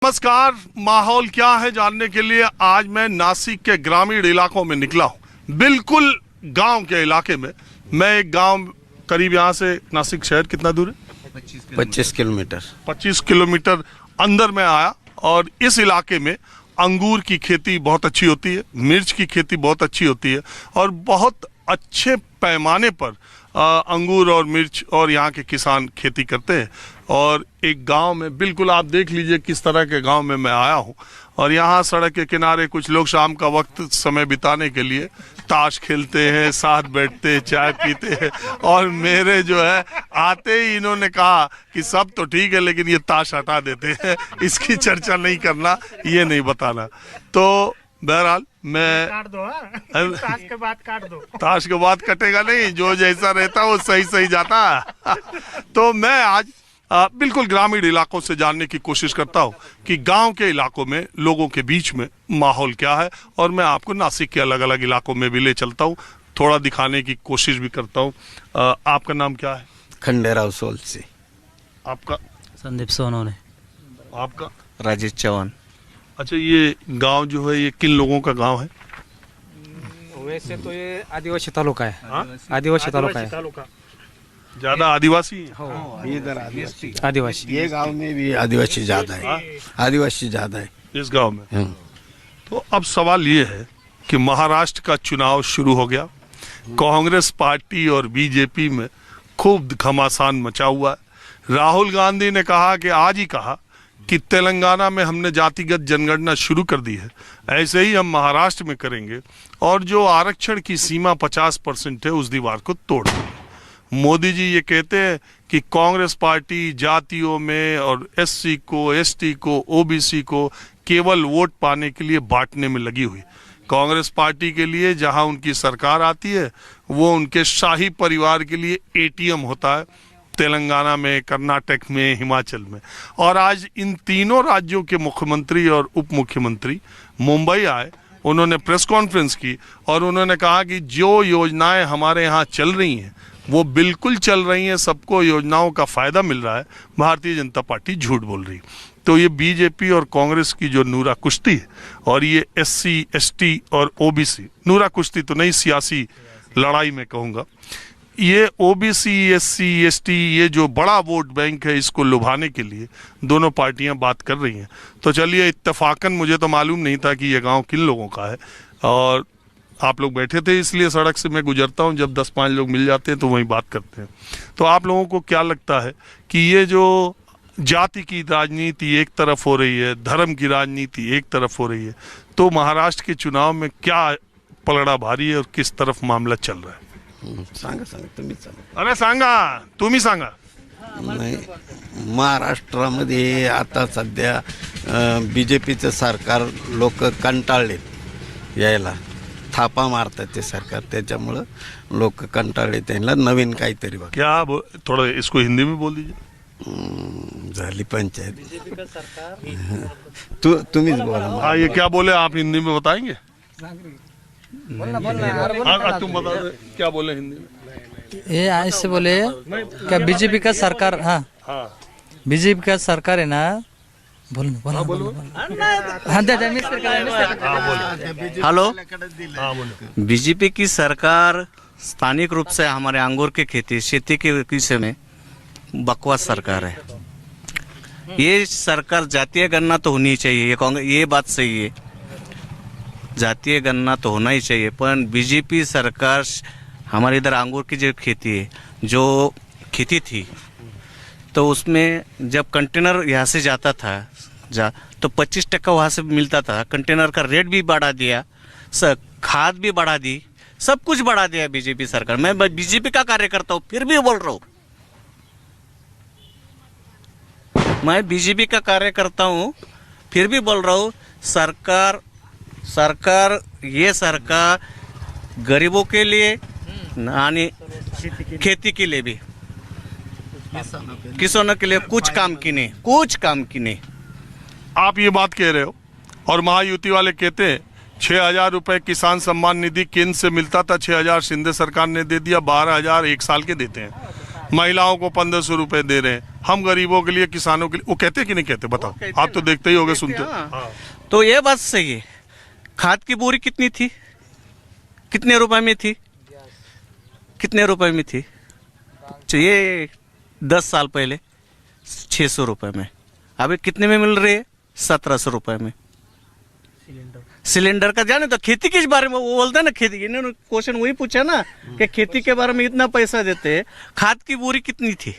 नमस्कार। माहौल क्या है जानने के लिए आज मैं नासिक के ग्रामीण इलाकों में निकला हूँ, बिल्कुल गांव के इलाके में। मैं एक गांव करीब यहाँ से नासिक शहर कितना दूर है? 25 किलोमीटर। 25 किलोमीटर अंदर में आया और इस इलाके में अंगूर की खेती बहुत अच्छी होती है, मिर्च की खेती बहुत अच्छी होती है और बहुत अच्छे पैमाने पर अंगूर और मिर्च और यहाँ के किसान खेती करते हैं। और एक गांव में बिल्कुल आप देख लीजिए किस तरह के गांव में मैं आया हूँ। और यहाँ सड़क के किनारे कुछ लोग शाम का वक्त समय बिताने के लिए ताश खेलते हैं, साथ बैठते हैं, चाय पीते हैं। और मेरे जो है आते ही इन्होंने कहा कि सब तो ठीक है लेकिन ये ताश हटा देते हैं, इसकी चर्चा नहीं करना, ये नहीं बताना। तो बहरहाल मैं काट दो, ताश के बाद काट दो। ताश के बाद कटेगा नहीं, जो जैसा रहता है वो सही सही जाता है। तो मैं आज बिल्कुल ग्रामीण इलाकों से जानने की कोशिश करता हूँ कि गांव के इलाकों में लोगों के बीच में माहौल क्या है। और मैं आपको नासिक के अलग अलग इलाकों में भी ले चलता हूँ, थोड़ा दिखाने की कोशिश भी करता हूँ। आपका नाम क्या है? खंडेराव सोल से। आपका? संदीप सोनोने। आपका? राजेश चौहान। अच्छा, ये गांव जो है ये किन लोगों का गांव है? वैसे तो ये आदिवासी तालुका है। आदिवासी तालुका है। ज्यादा आदिवासी? इधर आदिवासी। ये गांव में भी आदिवासी ज्यादा है। आदिवासी ज्यादा है इस गांव में। तो अब सवाल ये है कि महाराष्ट्र का चुनाव शुरू हो गया। कांग्रेस पार्टी और बीजेपी में खूब घमासान मचा हुआ है। राहुल गांधी ने कहा कि आज ही कहा कि तेलंगाना में हमने जातिगत जनगणना शुरू कर दी है, ऐसे ही हम महाराष्ट्र में करेंगे और जो आरक्षण की सीमा 50% है उस दीवार को तोड़ देंगे। मोदी जी ये कहते हैं कि कांग्रेस पार्टी जातियों में और एससी को, एसटी को, ओबीसी को केवल वोट पाने के लिए बांटने में लगी हुई। कांग्रेस पार्टी के लिए जहां उनकी सरकार आती है वो उनके शाही परिवार के लिए एटीएम होता है, तेलंगाना में, कर्नाटक में, हिमाचल में। और आज इन तीनों राज्यों के मुख्यमंत्री और उप मुख्यमंत्री मुंबई आए, उन्होंने प्रेस कॉन्फ्रेंस की और उन्होंने कहा कि जो योजनाएं हमारे यहाँ चल रही हैं वो बिल्कुल चल रही हैं, सबको योजनाओं का फायदा मिल रहा है, भारतीय जनता पार्टी झूठ बोल रही। तो ये बीजेपी और कांग्रेस की जो नूरा कुश्ती है और ये एससी, एसटी और ओबीसी, नूरा कुश्ती तो नहीं, सियासी लड़ाई में कहूँगा, ये ओबीसी, एससी, एसटी, ये जो बड़ा वोट बैंक है इसको लुभाने के लिए दोनों पार्टियां बात कर रही हैं। तो चलिए, इत्तेफाकन मुझे तो मालूम नहीं था कि ये गांव किन लोगों का है और आप लोग बैठे थे इसलिए सड़क से मैं गुजरता हूं, जब 10-5 लोग मिल जाते हैं तो वहीं बात करते हैं। तो आप लोगों को क्या लगता है कि ये जो जाति की राजनीति एक तरफ हो रही है, धर्म की राजनीति एक तरफ हो रही है, तो महाराष्ट्र के चुनाव में क्या पलड़ा भारी है और किस तरफ मामला चल रहा है? सांगा तुम्ही सांगा। अरे सांगा, तुम्ही सांगा। नाही, महाराष्ट्रामध्ये आता सध्या बीजेपीचं सरकार लोक कंटाळलेत यायला, थापा मारतात ते सरकार, त्याच्यामुळं लोक कंटाळले, त्यांना नवीन काहीतरी बघा। क्या थोड़ा इसको हिंदी में बोल दीजिए। झाली पंचायत। तुम्हीच बोला। हाँ, ये क्या बोले आप हिंदी में बताएंगे? तुम बता दो क्या बोले हिंदी में। ये ऐसे बोले क्या बीजेपी का सरकार, हाँ बीजेपी का सरकार है ना, बोलो। हेलो, बीजेपी की सरकार स्थानिक रूप से हमारे अंगूर की खेती, शेती के विषय में बकवास सरकार है। ये सरकार जातीय गणना तो होनी चाहिए, ये बात सही है, जातीय गणना तो होना ही चाहिए, पर बीजेपी सरकार हमारे इधर अंगूर की जो खेती है, जो खेती थी, तो उसमें जब कंटेनर यहाँ से जाता था तो 25% वहाँ से मिलता था, कंटेनर का रेट भी बढ़ा दिया, खाद भी बढ़ा दी, सब कुछ बढ़ा दिया बीजेपी सरकार। मैं बीजेपी का कार्यकर्ता हूँ फिर भी बोल रहा हूँ, मैं बीजेपी का कार्यकर्ता हूँ फिर भी बोल रहा हूँ, ये सरकार गरीबों के लिए यानी खेती के लिए भी, किसानों के लिए कुछ काम की नहीं। आप ये बात कह रहे हो और महायुति वाले कहते हैं 6,000 रुपए किसान सम्मान निधि केंद्र से मिलता था, 6,000 शिंदे सरकार ने दे दिया, 12,000 एक साल के देते हैं। महिलाओं को 1,500 रुपए दे रहे हैं। हम गरीबों के लिए, किसानों के लिए, वो कहते कि नहीं कहते? बताओ, कहते आप तो देखते ही होगे, सुनते हो। हाँ। हाँ। तो ये बात सही है। खाद की बोरी कितनी थी, कितने रुपए में थी, कितने रुपए में थी? ये 10 साल पहले 600 रुपए में, अभी कितने में मिल रही है? 1700 रुपए में सिलेंडर का। जाने तो खेती के बारे में वो बोलते हैं ना, खेती, इन्होंने क्वेश्चन वही पूछा ना कि खेती के बारे में इतना पैसा देते हैं। खाद की बोरी कितनी थी,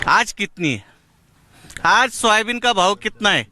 आज कितनी है? आज सोयाबीन का भाव कितना है?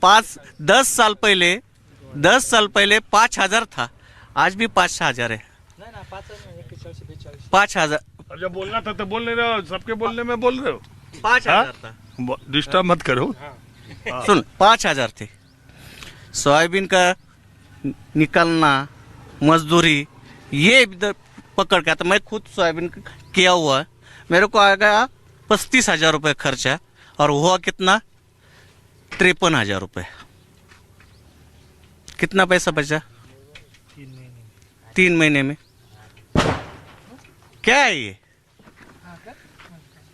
10 साल पहले 5000 था, आज भी 5000 है। 5000, अब जब बोलना था तो बोल नहीं रहे हो, सबके बोलने में बोल रहे हो। 5000 था। डिस्टर्ब मत करो। सुन, 5000 थे। सोयाबीन का निकालना, मजदूरी, ये इधर पकड़ के आता। मैं खुद सोयाबीन किया हुआ है, मेरे को आ गया 35,000 रुपये खर्चा, और हुआ कितना? 53,000 रुपये। कितना पैसा बचा? 3 महीने में। क्या है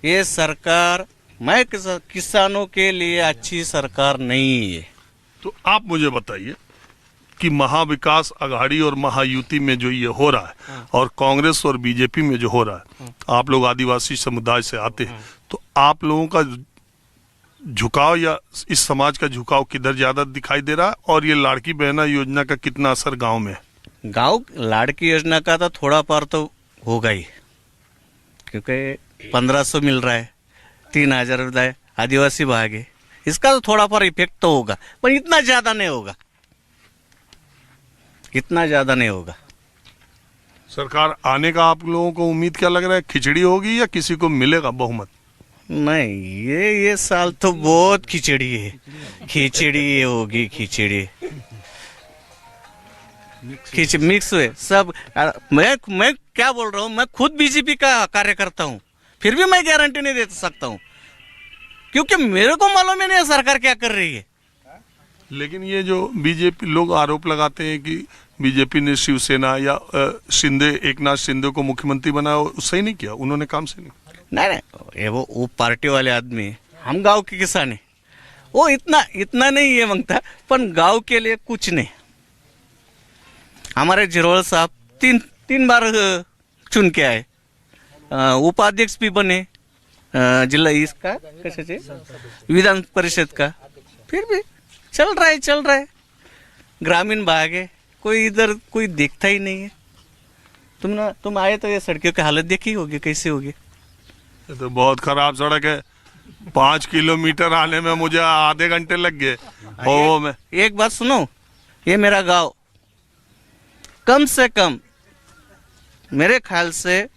ये सरकार, मैं किसानों के लिए अच्छी सरकार नहीं है। तो आप मुझे बताइए कि महाविकास अघाड़ी और महायुति में जो ये हो रहा है, और कांग्रेस और बीजेपी में जो हो रहा है, आप लोग आदिवासी समुदाय से आते हैं, तो आप लोगों का झुकाव या इस समाज का झुकाव किधर ज्यादा दिखाई दे रहा है? और ये लाड़की बहना योजना का कितना असर गांव में है? गांव लाड़की योजना का तो थोड़ा पार तो होगा ही, क्योंकि 1500 मिल रहा है, 3000 रुपये आदिवासी भाग है, इसका तो थोड़ा पर इफेक्ट तो होगा, पर इतना ज्यादा नहीं होगा, इतना ज्यादा नहीं होगा। सरकार आने का आप लोगों को उम्मीद क्या लग रहा है? खिचड़ी होगी या किसी को मिलेगा बहुमत? नहीं, ये साल तो बहुत खिचड़ी है, खिचड़ी होगी, खिचड़ी मिक्स है सब। मैं क्या बोल रहा हूँ, मैं खुद बीजेपी का कार्यकर्ता हूँ, फिर भी मैं गारंटी नहीं दे सकता हूँ, क्योंकि मेरे को मालूम ही नहीं है सरकार क्या कर रही है। लेकिन ये जो बीजेपी लोग आरोप लगाते हैं कि बीजेपी ने शिवसेना या शिंदे, एकनाथ शिंदे को मुख्यमंत्री बनाया, सही नहीं किया उन्होंने, काम से नहीं। नहीं, ये वो पार्टी वाले आदमी है, हम गांव के किसान हैं, वो इतना नहीं ये मांगता, पर गांव के लिए कुछ नहीं। हमारे जिरोल साहब तीन बार चुन के आए, उपाध्यक्ष भी बने जिला इसका, कैसे विधान परिषद का, फिर भी चल रहा है। ग्रामीण भाग है, कोई इधर कोई देखता ही नहीं है। तुम आए तो ये सड़कों की हालत देखी होगी, कैसे होगी? ये तो बहुत खराब सड़क है, 5 किलोमीटर आने में मुझे आधे घंटे लग गए। हो में एक बात सुनो, ये मेरा गांव कम से कम मेरे ख्याल से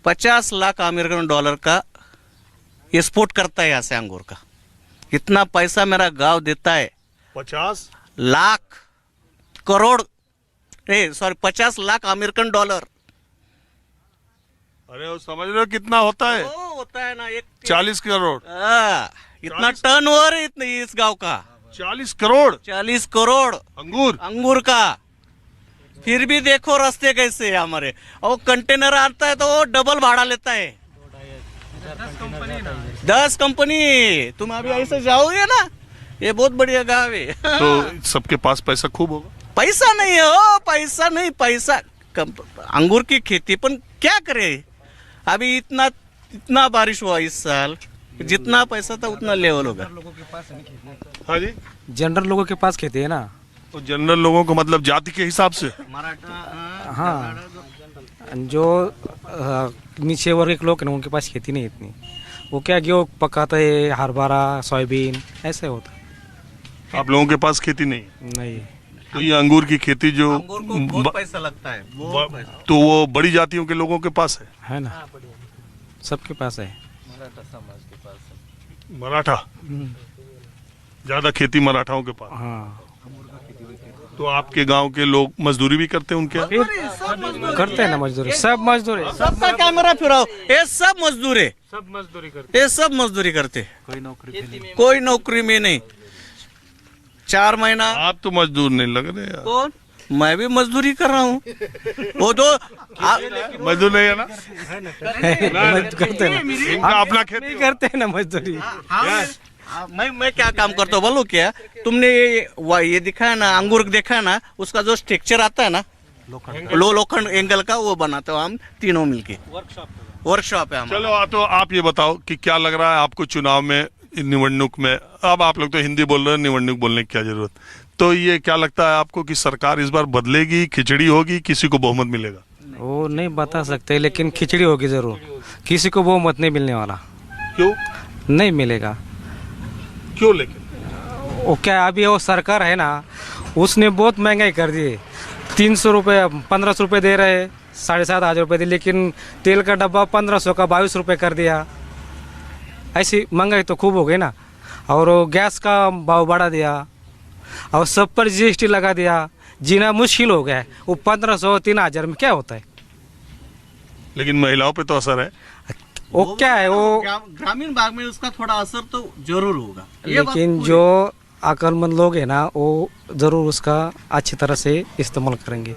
50 लाख अमेरिकन डॉलर का एक्सपोर्ट करता है यहाँ से अंगूर का। इतना पैसा मेरा गांव देता है। 50 लाख करोड़, 50 लाख अमेरिकन डॉलर। अरे वो समझ रहे हो कितना होता है? होता है ना, 40 करोड़। इतना टर्नओवर है इतने इस गांव का। 40 करोड़ 40 करोड़ अंगूर का। फिर भी देखो रास्ते कैसे है हमारे, और कंटेनर आता है तो वो डबल भाड़ा लेता है। 10 कंपनी। तुम अभी ऐसे जाओगे ना, ये बहुत बढ़िया गाँव है। तो सबके पास पैसा खूब होगा? पैसा नहीं है, पैसा नहीं, पैसा अंगूर की खेती, पर क्या करे, अभी इतना बारिश हुआ इस साल, जितना पैसा था उतना लेवल होगा। हाँ जी, जनरल लोगों के पास खेती है ना। तो जनरल लोगों को मतलब जाति के हिसाब से? हाँ, जो नीचे वर्ग के लोग हैं उनके पास खेती नहीं इतनी। वो क्या गेहूँ पकाते है, हरभरा, सोयाबीन, ऐसे होता है। आप लोगों के पास खेती नहीं? नहीं। तो ये अंगूर की खेती जो अंगूर को बहुत पैसा लगता है, बहुत पैसा। तो वो बड़ी जातियों के लोगों के पास है ना, सबके पास है। मराठा ज्यादा खेती मराठाओं के पास। हाँ, तो आपके गांव के लोग मजदूरी भी करते हैं उनके यहाँ? करते हैं ना मजदूरी, सब मजदूरी। सबका कैमरा फिराओ, ये सब मजदूर है, सब मजदूरी करते, ये सब मजदूरी करते, कोई नौकरी में नहीं। 4 महीना। आप तो मजदूर नहीं लग रहे यार। कौन मैं भी मजदूरी कर रहा हूँ। वो तो मजदूर नहीं है ना, करते हैं ना, इनका अपना खेत नहीं करते हैं ना मजदूरी। मैं क्या काम करता हूँ बोलो क्या, तुमने ये दिखा है ना, अंगूर देखा है ना, उसका जो स्ट्रक्चर आता है ना, लोखंड एंगल का, वो बनाते हो हम तीनों मिलके। वर्कशॉप है हमारा। चलो तो आप ये बताओ कि क्या लग रहा है आपको चुनाव में, निवडणूक में, अब आप लोग तो हिंदी बोल रहे हैं, निवडणूक बोलने की क्या जरूरत, तो ये क्या लगता है आपको कि सरकार इस बार बदलेगी, खिचड़ी होगी, किसी को बहुमत मिलेगा? वो नहीं बता सकते, लेकिन खिचड़ी होगी जरूर, किसी को बहुमत नहीं मिलने वाला। क्यों? नहीं मिलेगा। क्यों? लेकिन वो क्या, अभी वो सरकार है ना, उसने बहुत महंगाई कर दी है। 300 रुपये 1500 रुपये दे रहे, 7,500 रुपये दे, लेकिन तेल का डब्बा 1500 का 22 रुपये कर दिया। ऐसी महंगाई तो खूब हो गई ना। और वो गैस का भाव बढ़ा दिया, और सब पर GST लगा दिया, जीना मुश्किल हो गया है। वो 1500-3000 में क्या होता है? लेकिन महिलाओं पे तो असर है। वो क्या है, वो ग्रामीण भाग में उसका थोड़ा असर तो जरूर होगा, लेकिन जो अक्लमंद लोग हैं ना, वो जरूर उसका अच्छी तरह से इस्तेमाल करेंगे।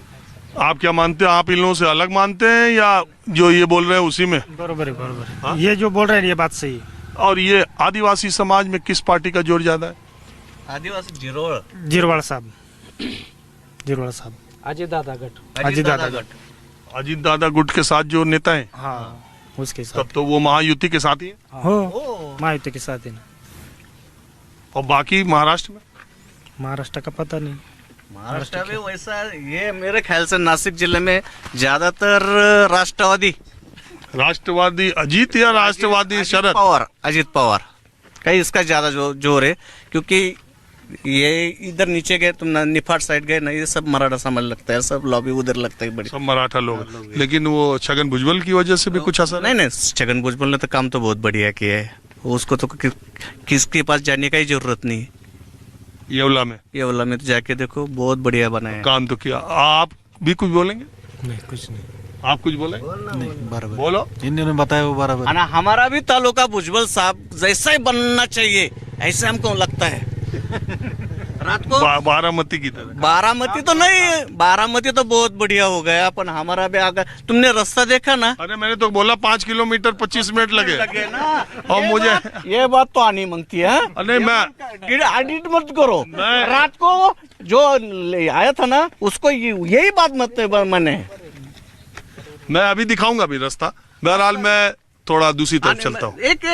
आप क्या मानते हैं? आप इन लोगों से अलग मानते हैं या जो ये बोल रहे हैं उसी में? बरोबर है, बरोबर है। ये जो बोल रहे हैं ये बात सही है। और ये आदिवासी समाज में किस पार्टी का जोर ज्यादा है? आदिवासी जिरोड़, जिरवाड़ा साहब, जिरवाड़ा साहब, अजय दादा गट। अजित दादा गट। अजीत दादा गुट के साथ जो नेता हैं, हाँ, उसके तब साथ तो वो महायुति के साथ ही है। हो, महायुति के साथ ही ना। और बाकी महाराष्ट्र में? महाराष्ट्र का पता नहीं। महाराष्ट्र में वैसा, ये मेरे ख्याल से नासिक जिले में ज्यादातर राष्ट्रवादी अजीत या राष्ट्रवादी शरद? अजित पवार का इसका ज्यादा जोर है, क्योंकि ये इधर नीचे गए तुम ना, निफाड साइड गए ना, ये सब मराठा समझ लगता है, सब लॉबी उधर लगता है बड़ी। सब मराठा लोग, लेकिन वो छगन भुजबल की वजह से भी कुछ असर नहीं नहीं, छगन भुजबल ने तो काम तो बहुत बढ़िया किया है, उसको तो किसके पास जाने का ही जरूरत नहीं। येवला में तो जाके देखो, बहुत बढ़िया बना है, काम तो किया। आप भी कुछ बोलेंगे? नहीं, कुछ नहीं। आप कुछ बोले? बराबर बोलो। इन्होंने बताया वो बराबर। ना हमारा भी तालुका भुजबल साहब जैसा ही बनना चाहिए, ऐसे हमको लगता है। रात को बारामती की तरह। बारामती तो नहीं, बारामती तो बहुत बढ़िया हो गया, पर हमारा भी आगे तुमने रास्ता देखा ना? अरे मैंने तो बोला 5 किलोमीटर 25 मिनट लगे ना। और मुझे ये बात तो आनी मांगती है। नहीं, मैं एडिट मत करो। रात को जो आया था ना, उसको यही बात मत माने। मैं अभी दिखाऊंगा भी रास्ता। बहरहाल मैं थोड़ा दूसरी तरफ चलता हूँ। एक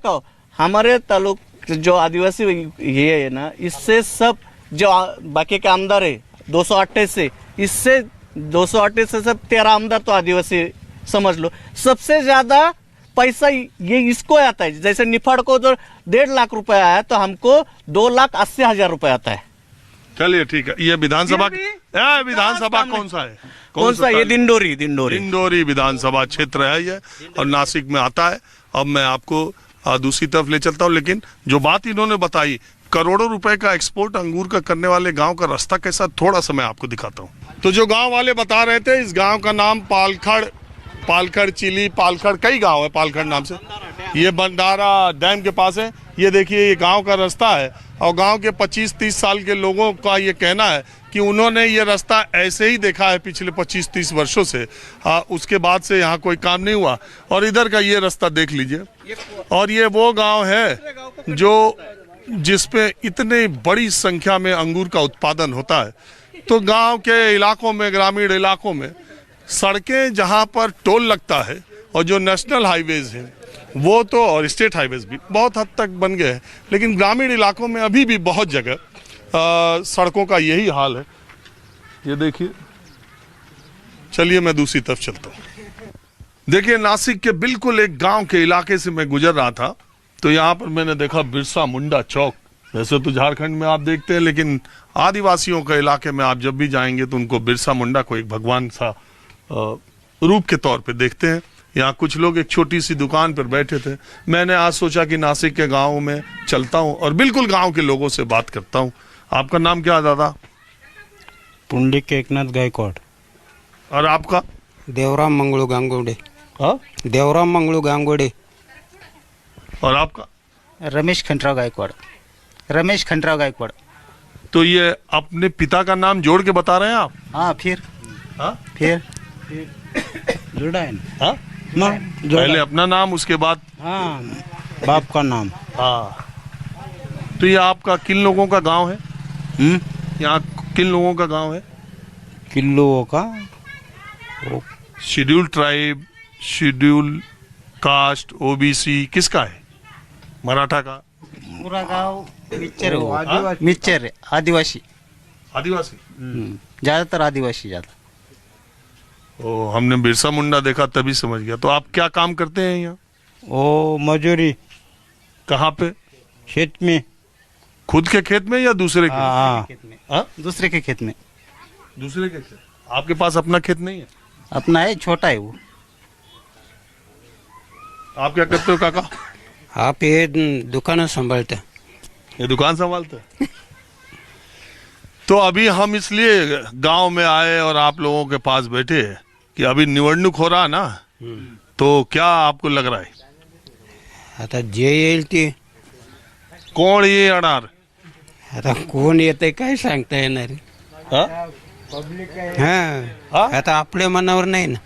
और हमारे तालुक जो आदिवासी ये है ना, इससे सब जो बाकी के आमदार है 228 से, इससे 228 से सब 13 आमदार तो आदिवासी समझ लो। सबसे ज्यादा पैसा ये इसको आता है। जैसे निफाड़ को तो 1.5 लाख रुपए आया, तो हमको 2,80,000 रुपए आता है। चलिए ठीक है। ये विधानसभा विधानसभा कौन सा है? कौन सा? ये दिंडोरी विधानसभा क्षेत्र है ये, और नासिक में आता है। अब मैं आपको दूसरी तरफ ले चलता हूँ, लेकिन जो बात इन्होंने बताई, करोड़ों रुपए का एक्सपोर्ट अंगूर का करने वाले गांव का रास्ता कैसा, थोड़ा सा मैं आपको दिखाता हूँ। तो जो गांव वाले बता रहे थे, इस गांव का नाम पालखड़ चिली, पालखड़ कई गांव है पालखड़ नाम से। ये बंडारा डैम के पास है। ये देखिए, ये गांव का रास्ता है, और गांव के 25-30 साल के लोगों का ये कहना है कि उन्होंने ये रास्ता ऐसे ही देखा है पिछले 25-30 वर्षों से। उसके बाद से यहाँ कोई काम नहीं हुआ। और इधर का ये रास्ता देख लीजिए, और ये वो गांव है जो जिसपे इतने बड़ी संख्या में अंगूर का उत्पादन होता है। तो गांव के इलाकों में, ग्रामीण इलाकों में सड़कें जहां पर टोल लगता है, और जो नेशनल हाईवेज हैं वो तो, और स्टेट हाईवेज भी बहुत हद तक बन गए हैं, लेकिन ग्रामीण इलाकों में अभी भी बहुत जगह सड़कों का यही हाल है। ये देखिए। चलिए मैं दूसरी तरफ चलता हूँ। देखिए, नासिक के बिल्कुल एक गांव के इलाके से मैं गुजर रहा था, तो यहाँ पर मैंने देखा बिरसा मुंडा चौक। वैसे तो झारखंड में आप देखते हैं, लेकिन आदिवासियों के इलाके में आप जब भी जाएंगे तो उनको बिरसा मुंडा को एक भगवान सा रूप के तौर पे देखते हैं। यहाँ कुछ लोग एक छोटी सी दुकान पर बैठे थे। मैंने आज सोचा कि नासिक के गाँव में चलता हूँ और बिल्कुल गाँव के लोगों से बात करता हूँ। आपका नाम क्या है दादा? पुंडलिक एकनाथ गायकवाड़। और आपका? देवराम मंगलू गांगुडे। हाँ, देवराम मंगलू गांगुडे। और आपका? रमेश खंडराव गायकवाड़। तो ये अपने पिता का नाम जोड़ के बता रहे हैं आप? हाँ फिर जुड़ा है ना? हाँ? पहले अपना नाम, उसके बाद हाँ बाप का नाम। हाँ। तो ये आपका किन लोगों का गांव है? यहाँ किन लोगों का गांव है? किल्लों का schedule tribe, schedule caste, OBC, किसका है? मराठा का? पूरा गांव मिच्चर है, आदिवासी, आदिवासी? ज्यादातर आदिवासी ज्यादा। ओ, हमने बिरसा मुंडा देखा तभी समझ गया। तो आप क्या काम करते हैं यहाँ? ओ मजूरी कहाँ पे? खेत में। खुद के खेत में या दूसरे के? हाँ हाँ? दूसरे के खेत में। दूसरे के खेत। आपके पास अपना खेत नहीं है? अपना है, छोटा है वो। आप क्या करते हो काका? आप ये दुकान संभालते। ये दुकान संभालते हैं? तो अभी हम इसलिए गांव में आए और आप लोगों के पास बैठे कि अभी निवडणूक हो रहा ना, तो क्या आपको लग रहा है? आता जे येईल ते, कोण ये येणार? आता कोण येते काय सांगता येणार. हाँ? हा आता आपल्या मनावर नाही ना.